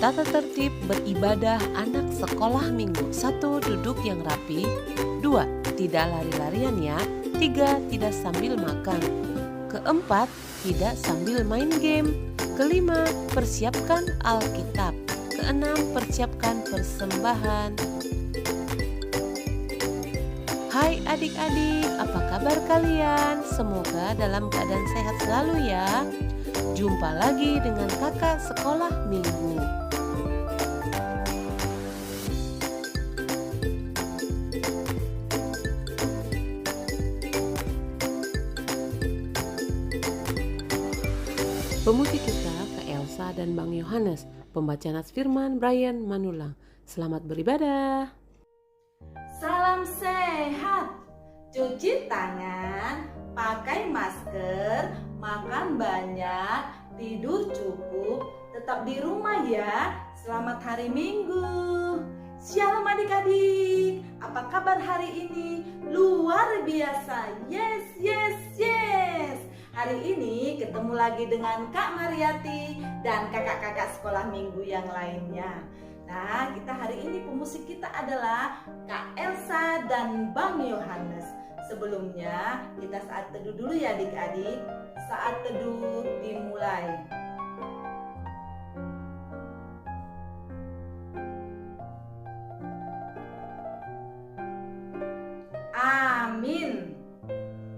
Tata tertib beribadah anak sekolah minggu. 1. Duduk yang rapi. 2. Tidak lari-larian ya. 3. Tidak sambil makan. 4. Tidak sambil main game. 5. Persiapkan Alkitab. 6. Persiapkan persembahan. Hai adik-adik, apa kabar kalian? Semoga dalam keadaan sehat selalu ya. Jumpa lagi dengan kakak sekolah minggu. Pemusik kita Kak Elsa dan Bang Yohanes. Pembaca Nats Firman Brian Manulang. Selamat beribadah. Salam sehat, cuci tangan, pakai masker, makan banyak, tidur cukup, tetap di rumah ya. Selamat hari Minggu. Shalom adik-adik, apa kabar hari ini? Luar biasa, yes, yes, yes. Hari ini ketemu lagi dengan Kak Mariati dan kakak-kakak sekolah minggu yang lainnya. Nah, kita hari ini pemusik kita adalah Kak Elsa dan Bang Yohanes. Sebelumnya, kita saat teduh dulu ya adik-adik. Saat teduh dimulai. Amin.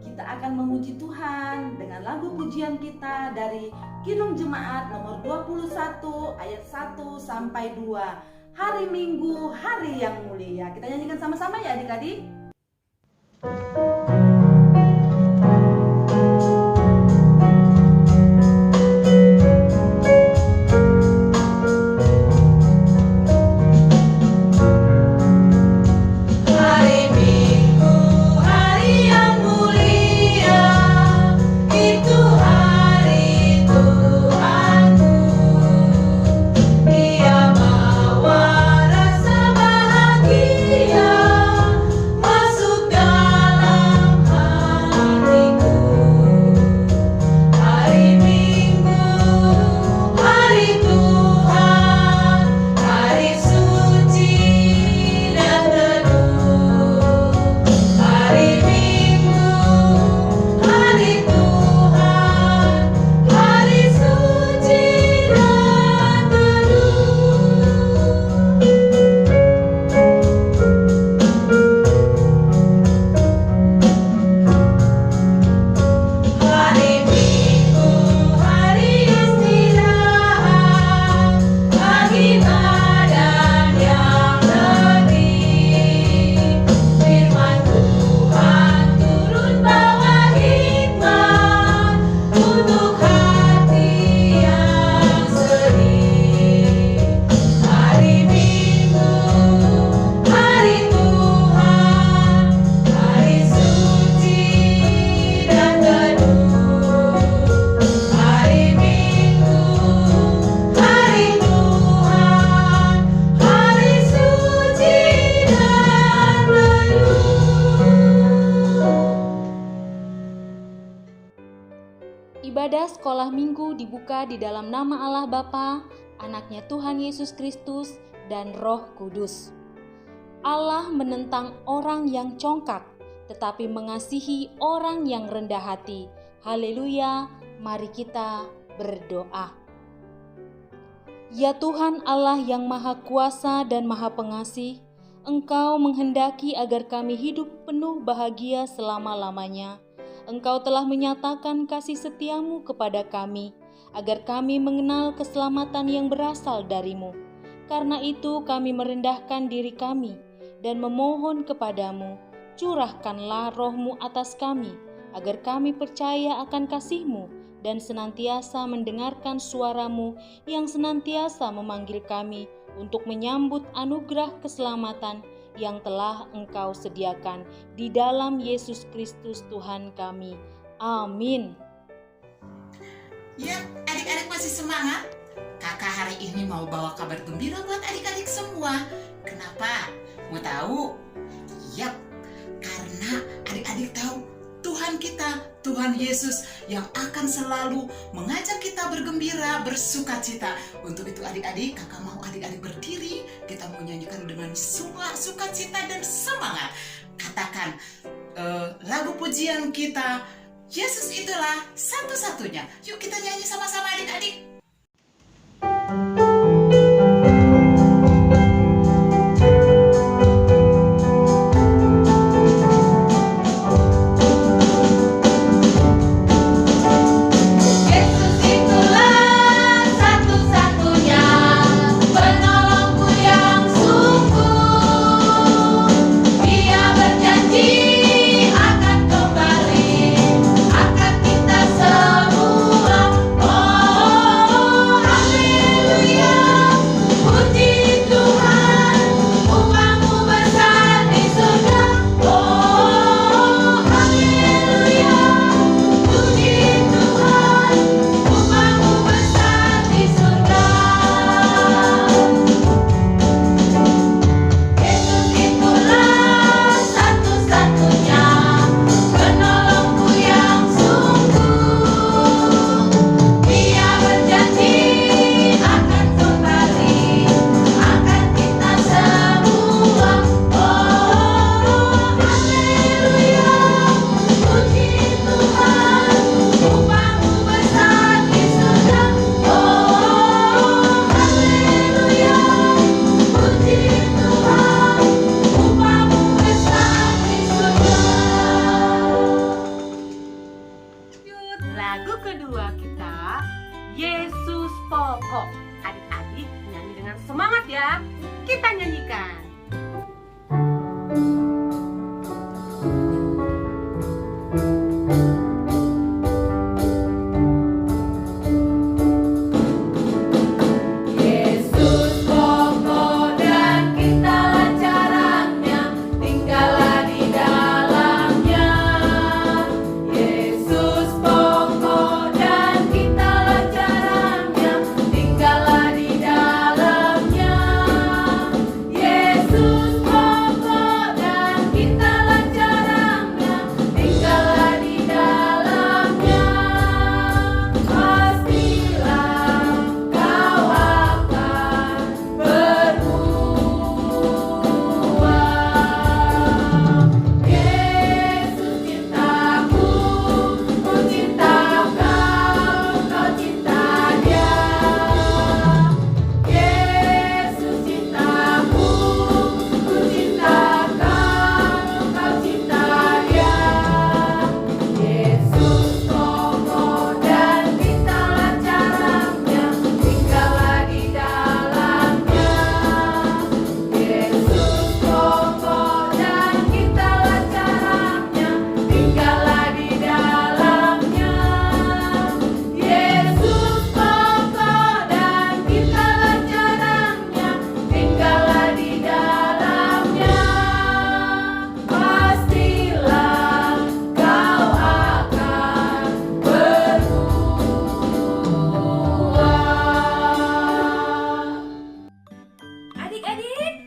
Kita akan memuji Tuhan dengan lagu pujian kita dari Kidung Jemaat nomor 21 ayat 1 sampai 2. Hari Minggu, hari yang mulia. Kita nyanyikan sama-sama ya adik-adik. Ibadah sekolah minggu dibuka di dalam nama Allah Bapa, Anaknya Tuhan Yesus Kristus, dan Roh Kudus. Allah menentang orang yang congkak, tetapi mengasihi orang yang rendah hati. Haleluya, mari kita berdoa. Ya Tuhan Allah yang Maha Kuasa dan Maha Pengasih, Engkau menghendaki agar kami hidup penuh bahagia selama-lamanya. Engkau telah menyatakan kasih setiamu kepada kami, agar kami mengenal keselamatan yang berasal darimu. Karena itu kami merendahkan diri kami dan memohon kepadamu, curahkanlah roh-Mu atas kami, agar kami percaya akan kasih-Mu dan senantiasa mendengarkan suara-Mu yang senantiasa memanggil kami untuk menyambut anugerah keselamatan yang telah Engkau sediakan di dalam Yesus Kristus Tuhan kami. Amin. Ya, adik-adik masih semangat? Kakak hari ini mau bawa kabar gembira buat adik-adik semua. Kenapa? Mau tahu? Yap, karena adik-adik tahu Tuhan kita, Tuhan Yesus yang akan selalu mengajak kita kita bergembira, bersukacita. Untuk itu adik-adik, kakak mau adik-adik berdiri. Kita mau nyanyikan dengan sukacita dan semangat. Katakan lagu pujian kita, Yesus itulah satu-satunya. Yuk kita nyanyi sama-sama adik-adik. Lagu kedua kita, Yesus Pokok. Adik-adik nyanyi dengan semangat ya. Kita nyanyikan.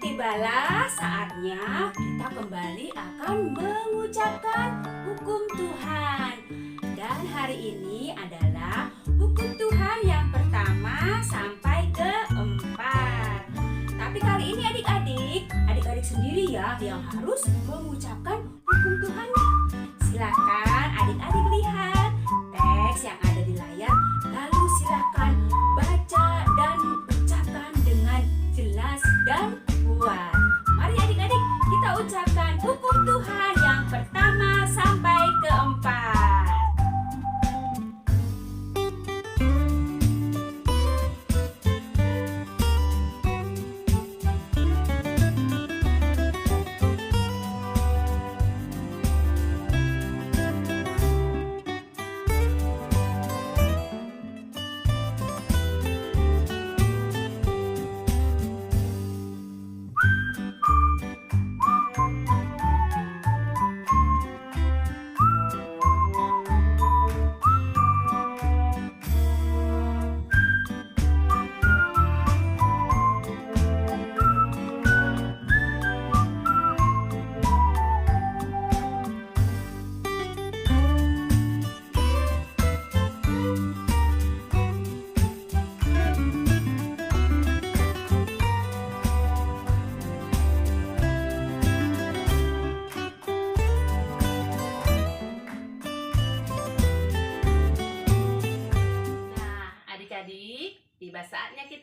Tibalah saatnya kita kembali akan mengucapkan hukum Tuhan. Dan hari ini adalah hukum Tuhan yang pertama sampai keempat. Tapi kali ini adik-adik sendiri ya yang harus mengucapkan hukum Tuhannya. Silakan adik-adik lihat teks yang ada di layar, lalu silakan baca dan ucapkan dengan jelas dan kuat. Mari adik-adik kita ucapkan hukum Tuhan yang pertama sampai keempat.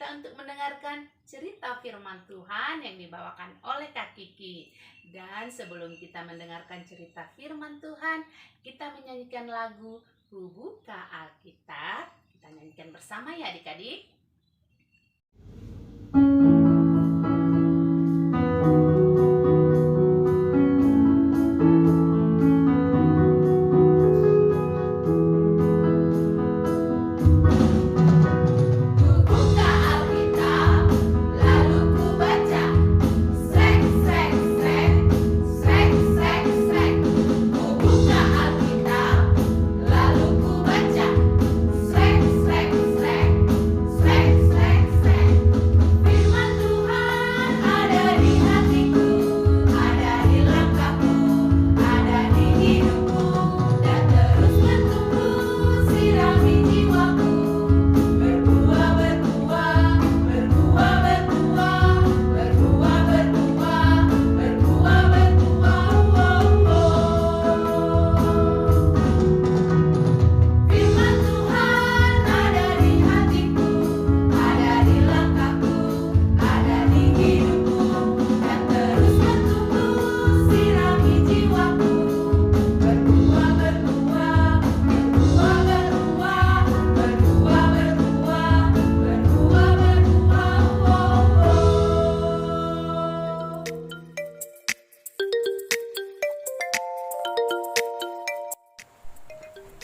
kita untuk mendengarkan cerita firman Tuhan yang dibawakan oleh Kak Kiki. Dan sebelum kita mendengarkan cerita firman Tuhan, kita menyanyikan lagu Ku Buka Alkitab. Kita nyanyikan bersama ya adik-adik.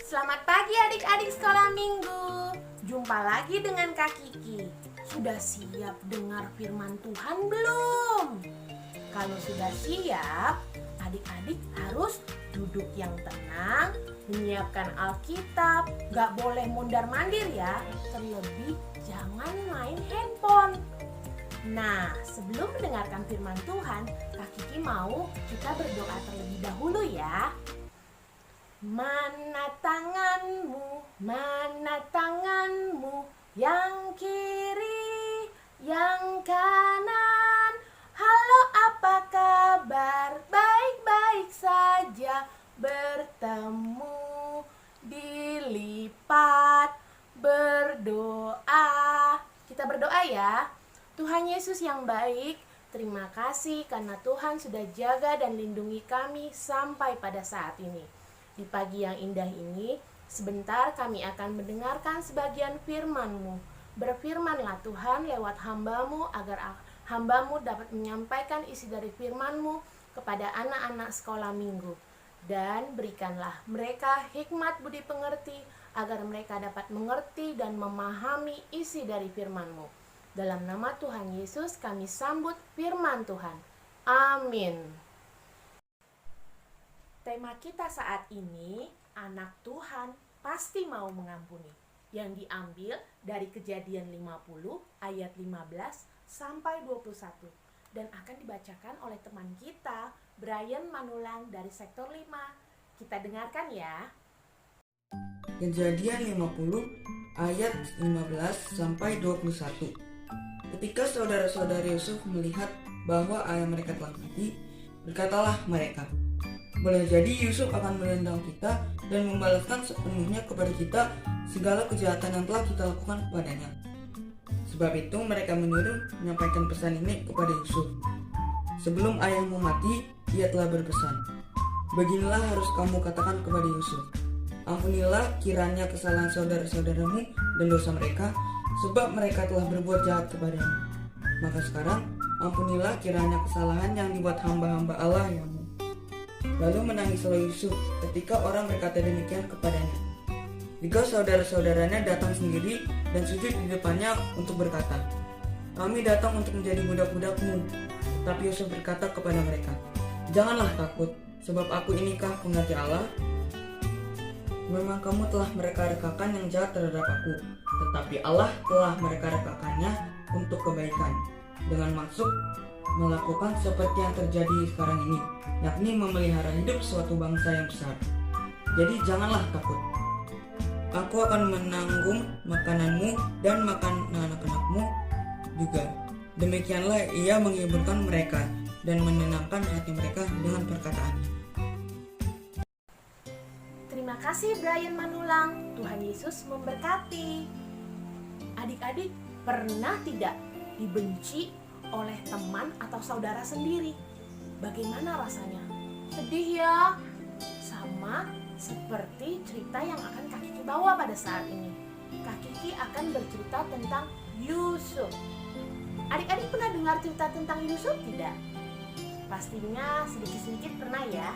Selamat pagi adik-adik sekolah minggu. Jumpa lagi dengan Kak Kiki. Sudah siap dengar firman Tuhan belum? Kalau sudah siap, adik-adik harus duduk yang tenang, menyiapkan Alkitab, gak boleh mondar-mandir ya. Terlebih jangan main handphone. Nah, sebelum mendengarkan firman Tuhan, Kak Kiki mau kita berdoa terlebih dahulu ya. Mana tanganmu, yang kiri, yang kanan. Halo, apa kabar? Baik-baik saja. Bertemu, dilipat, berdoa. Kita berdoa ya. Tuhan Yesus yang baik, terima kasih karena Tuhan sudah jaga dan lindungi kami sampai pada saat ini. Di pagi yang indah ini, sebentar kami akan mendengarkan sebagian firman-Mu. Berfirmanlah Tuhan lewat hamba-Mu agar hamba-Mu dapat menyampaikan isi dari firman-Mu kepada anak-anak sekolah minggu. Dan berikanlah mereka hikmat budi pengerti agar mereka dapat mengerti dan memahami isi dari firman-Mu. Dalam nama Tuhan Yesus kami sambut firman Tuhan. Amin. Tema kita saat ini, anak Tuhan pasti mau mengampuni, yang diambil dari Kejadian 50 ayat 15 sampai 21 dan akan dibacakan oleh teman kita, Brian Manulang dari sektor 5. Kita dengarkan ya. Kejadian 50 ayat 15 sampai 21. Ketika saudara-saudara Yusuf melihat bahwa ayah mereka telah mati, berkatalah mereka, boleh jadi Yusuf akan menendang kita dan membalaskan sepenuhnya kepada kita segala kejahatan yang telah kita lakukan kepadanya. Sebab itu mereka menyuruh menyampaikan pesan ini kepada Yusuf. Sebelum ayahmu mati, ia telah berpesan, beginilah harus kamu katakan kepada Yusuf, ampunilah kiranya kesalahan saudara-saudaramu dan dosa mereka, sebab mereka telah berbuat jahat kepadamu. Maka sekarang, ampunilah kiranya kesalahan yang dibuat hamba-hamba Allah yang. Lalu menangislah Yusuf ketika orang berkata demikian kepadanya. Jika saudara-saudaranya datang sendiri dan sujud di depannya untuk berkata, kami datang untuk menjadi budak-budakmu. Tetapi Yusuf berkata kepada mereka, janganlah takut, sebab aku inikah pengganti Allah. Memang kamu telah mereka-rekakan yang jahat terhadap aku, tetapi Allah telah mereka-rekakannya untuk kebaikan, dengan maksud melakukan seperti yang terjadi sekarang ini, yakni memelihara hidup suatu bangsa yang besar. Jadi janganlah takut. Aku akan menanggung makananmu dan makan anak-anakmu juga. Demikianlah ia menghiburkan mereka dan menenangkan hati mereka dengan perkataannya. Terima kasih Brian Manulang. Tuhan Yesus memberkati. Adik-adik, Pernah tidak dibenci oleh teman atau saudara sendiri? Bagaimana rasanya? Sedih ya? Sama seperti cerita yang akan Kak Kiki bawa pada saat ini. Kak Kiki akan bercerita tentang Yusuf. Adik-adik pernah dengar cerita tentang Yusuf tidak? Pastinya sedikit-sedikit pernah ya.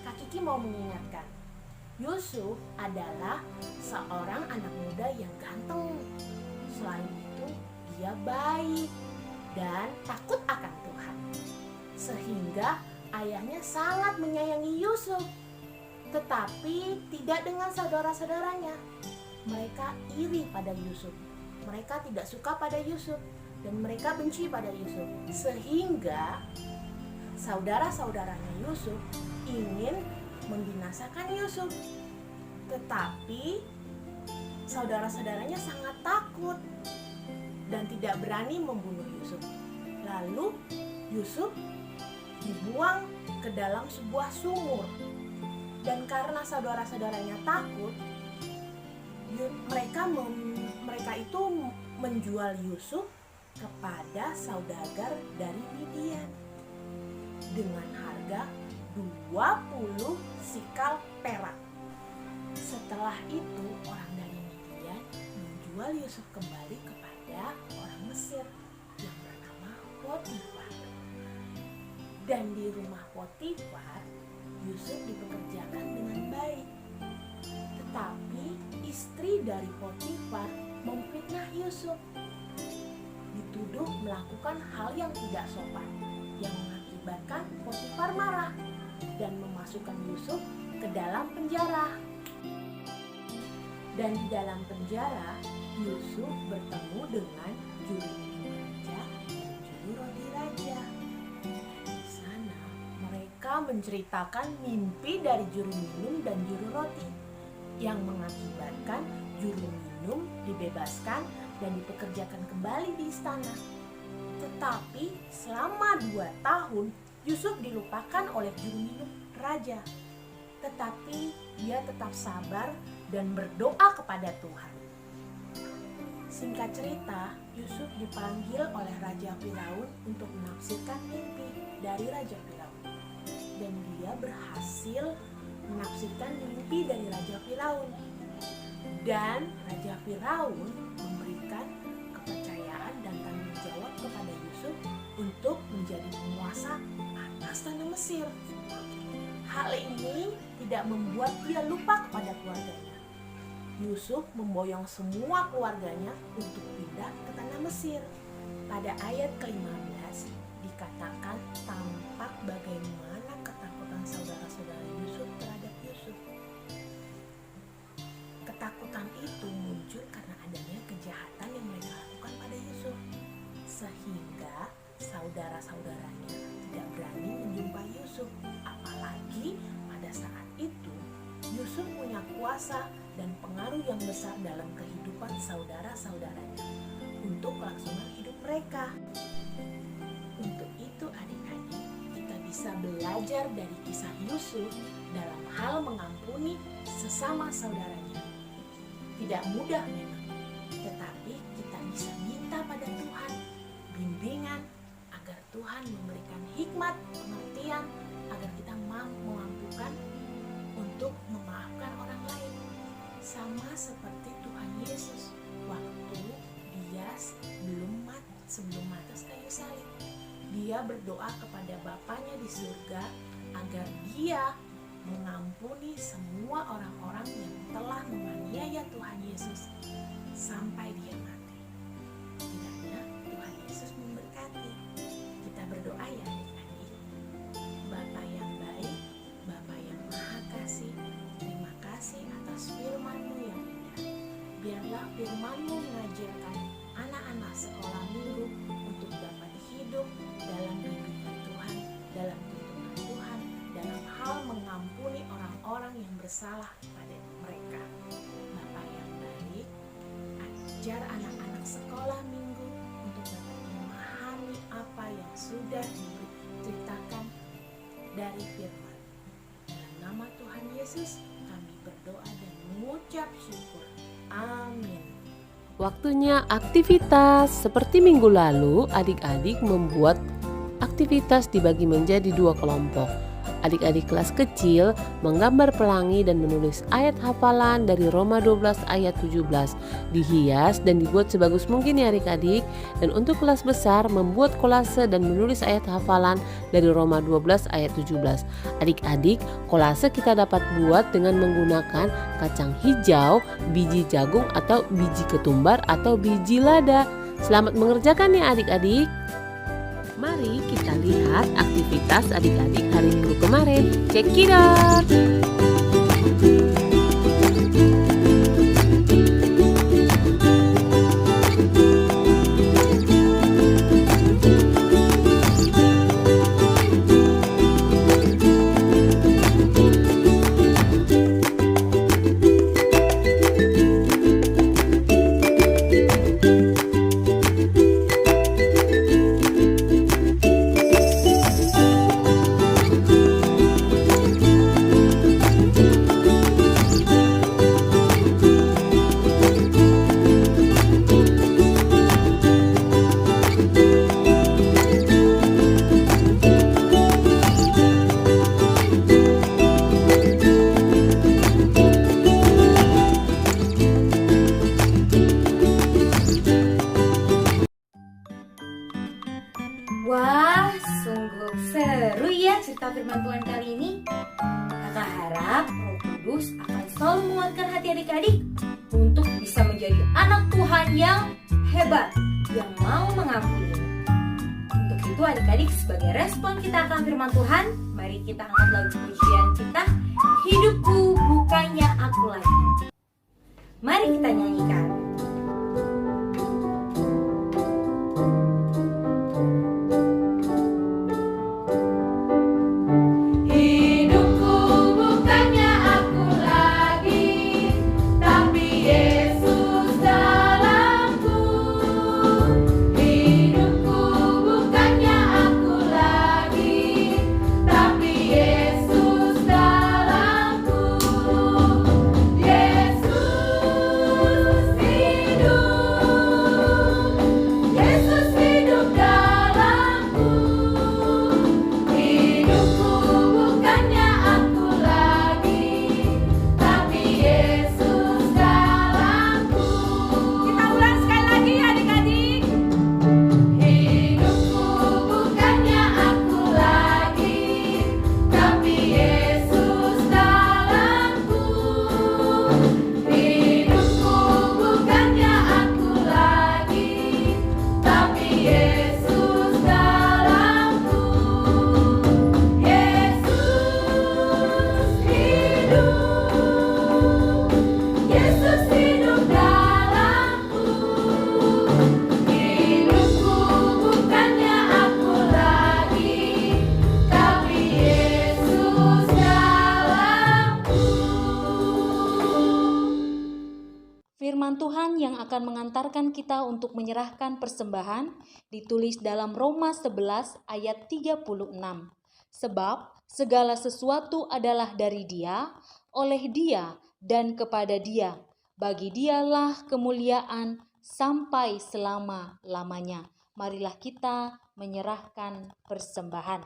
Kak Kiki mau mengingatkan. Yusuf adalah seorang anak muda yang ganteng. Selain itu, dia baik dan takut akan Tuhan. Sehingga ayahnya sangat menyayangi Yusuf. Tetapi tidak dengan saudara-saudaranya. Mereka iri pada Yusuf. Mereka tidak suka pada Yusuf dan mereka benci pada Yusuf. Sehingga saudara-saudaranya Yusuf ingin membinasakan Yusuf. Tetapi saudara-saudaranya sangat takut dan tidak berani membunuh Yusuf. Lalu Yusuf dibuang ke dalam sebuah sumur. Dan karena saudara-saudaranya takut, mereka itu menjual Yusuf kepada saudagar dari Midian dengan harga 20 sikal perak. Setelah itu orang dari Midian menjual Yusuf kembali kepada orang Mesir yang bernama Potifar. Dan di rumah Potifar, Yusuf dipekerjakan dengan baik. Tetapi istri dari Potifar memfitnah Yusuf. Dituduh melakukan hal yang tidak sopan yang mengakibatkan Potifar marah dan memasukkan Yusuf ke dalam penjara. Dan di dalam penjara, Yusuf bertemu dengan juru minum raja dan juru roti raja. Di sana mereka menceritakan mimpi dari juru minum dan juru roti yang mengakibatkan juru minum dibebaskan dan dipekerjakan kembali di istana. Tetapi selama 2 tahun Yusuf dilupakan oleh juru minum raja. Tetapi dia tetap sabar dan berdoa kepada Tuhan. Singkat cerita, Yusuf dipanggil oleh Raja Firaun untuk menafsirkan mimpi dari Raja Firaun. Dan dia berhasil menafsirkan mimpi dari Raja Firaun. Dan Raja Firaun memberikan kepercayaan dan tanggung jawab kepada Yusuf untuk menjadi penguasa atas tanah Mesir. Hal ini tidak membuat dia lupa kepada keluarganya. Yusuf memboyong semua keluarganya untuk pindah ke tanah Mesir. Pada ayat ke-15 dikatakan tampak bagaimana ketakutan saudara-saudara Yusuf terhadap Yusuf. Ketakutan itu muncul karena adanya kejahatan yang mereka lakukan pada Yusuf. Sehingga saudara-saudaranya tidak berani menjumpai Yusuf. Apalagi pada saat itu Yusuf punya kuasa dan pengaruh yang besar dalam kehidupan saudara-saudaranya untuk kelangsungan hidup mereka. Untuk itu adik-adik, kita bisa belajar dari kisah Yusuf dalam hal mengampuni sesama saudaranya. Tidak mudah memang, tetapi kita bisa minta pada Tuhan bimbingan agar Tuhan memberikan hikmat, pengertian, agar kita memampukan untuk memaafkan orang lain. Sama seperti Tuhan Yesus waktu dia sebelum mati kayu salib. Dia berdoa kepada Bapanya di surga agar dia mengampuni semua orang-orang yang telah menganiaya Tuhan Yesus sampai dia mati. Kiranya Tuhan Yesus memberkati. Kita berdoa ya adik-adik. Bapa yang baik, Bapa yang maha kasih, terima kasih atas firman-Mu yang indah. Biarlah firman-Mu mengajarkan anak-anak sekolah minggu untuk dapat hidup dalam bimbingan Tuhan, dalam tuntunan Tuhan, dalam hal mengampuni orang-orang yang bersalah pada mereka. Bapa yang baik, ajar anak-anak sekolah minggu untuk dapat memahami apa yang sudah diceritakan dari firman. Dalam nama Tuhan Yesus, kami berdoa dan mengucap syukur. Amin. Waktunya aktivitas. Seperti minggu lalu, adik-adik membuat aktivitas dibagi menjadi 2 kelompok. Adik-adik kelas kecil menggambar pelangi dan menulis ayat hafalan dari Roma 12 ayat 17. Dihias dan dibuat sebagus mungkin ya adik-adik. Dan untuk kelas besar membuat kolase dan menulis ayat hafalan dari Roma 12 ayat 17. Adik-adik, kolase kita dapat buat dengan menggunakan kacang hijau, biji jagung atau biji ketumbar atau biji lada. Selamat mengerjakan ya adik-adik. Mari kita lihat aktivitas adik-adik hari Minggu kemarin. Check it out! Wah, sungguh seru ya cerita firman Tuhan kali ini. Kakak harap Roh Kudus akan selalu menguatkan hati adik-adik untuk bisa menjadi anak Tuhan yang hebat, yang mau mengakui. Untuk itu adik-adik, sebagai respon kita akan firman Tuhan, mari kita angkat lagu pujian kita, Hidupku Bukannya Aku Lagi. Mari kita nyanyikan. Firman Tuhan yang akan mengantarkan kita untuk menyerahkan persembahan ditulis dalam Roma 11 ayat 36. Sebab segala sesuatu adalah dari Dia, oleh Dia, dan kepada Dia. Bagi Dialah kemuliaan sampai selama-lamanya. Marilah kita menyerahkan persembahan.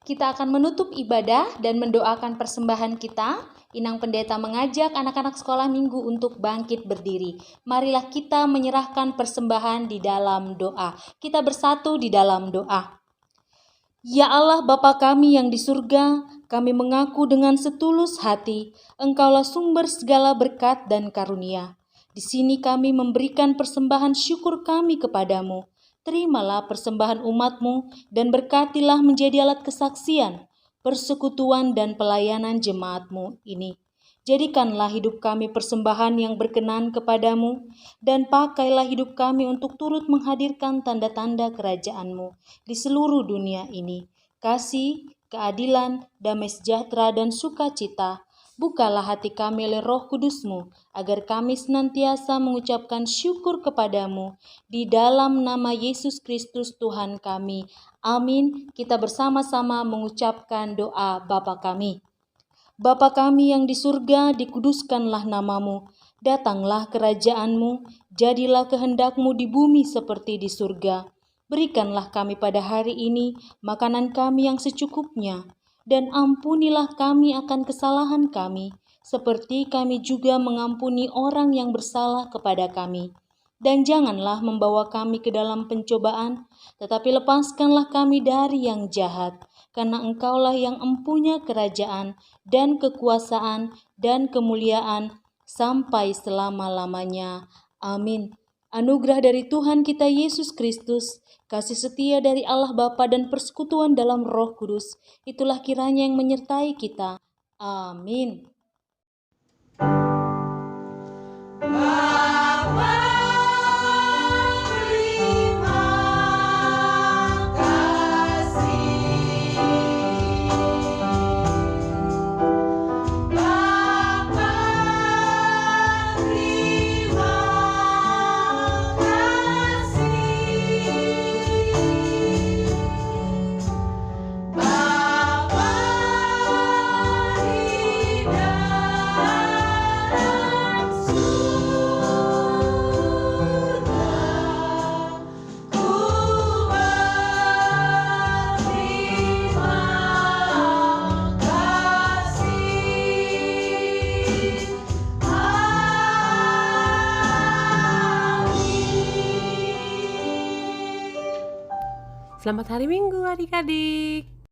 Kita akan menutup ibadah dan mendoakan persembahan kita. Inang Pendeta mengajak anak-anak sekolah minggu untuk bangkit berdiri. Marilah kita menyerahkan persembahan di dalam doa. Kita bersatu di dalam doa. Ya Allah Bapa kami yang di surga, kami mengaku dengan setulus hati, Engkaulah sumber segala berkat dan karunia. Di sini kami memberikan persembahan syukur kami kepadamu. Terimalah persembahan umat-Mu dan berkatilah menjadi alat kesaksian, persekutuan dan pelayanan jemaat-Mu ini. Jadikanlah hidup kami persembahan yang berkenan kepadamu, dan pakailah hidup kami untuk turut menghadirkan tanda-tanda kerajaan-Mu di seluruh dunia ini. Kasih, keadilan, damai sejahtera, dan sukacita. Bukalah hati kami oleh Roh Kudus-Mu, agar kami senantiasa mengucapkan syukur kepadamu. Di dalam nama Yesus Kristus Tuhan kami. Amin. Kita bersama-sama mengucapkan doa Bapa kami. Bapa kami yang di surga, dikuduskanlah namamu. Datanglah kerajaan-Mu, jadilah kehendak-Mu di bumi seperti di surga. Berikanlah kami pada hari ini makanan kami yang secukupnya, dan ampunilah kami akan kesalahan kami, seperti kami juga mengampuni orang yang bersalah kepada kami. Dan janganlah membawa kami ke dalam pencobaan, tetapi lepaskanlah kami dari yang jahat, karena Engkaulah yang empunya kerajaan dan kekuasaan dan kemuliaan sampai selama-lamanya. Amin. Anugerah dari Tuhan kita Yesus Kristus, kasih setia dari Allah Bapa dan persekutuan dalam Roh Kudus, itulah kiranya yang menyertai kita. Amin. Selamat hari Minggu adik-adik.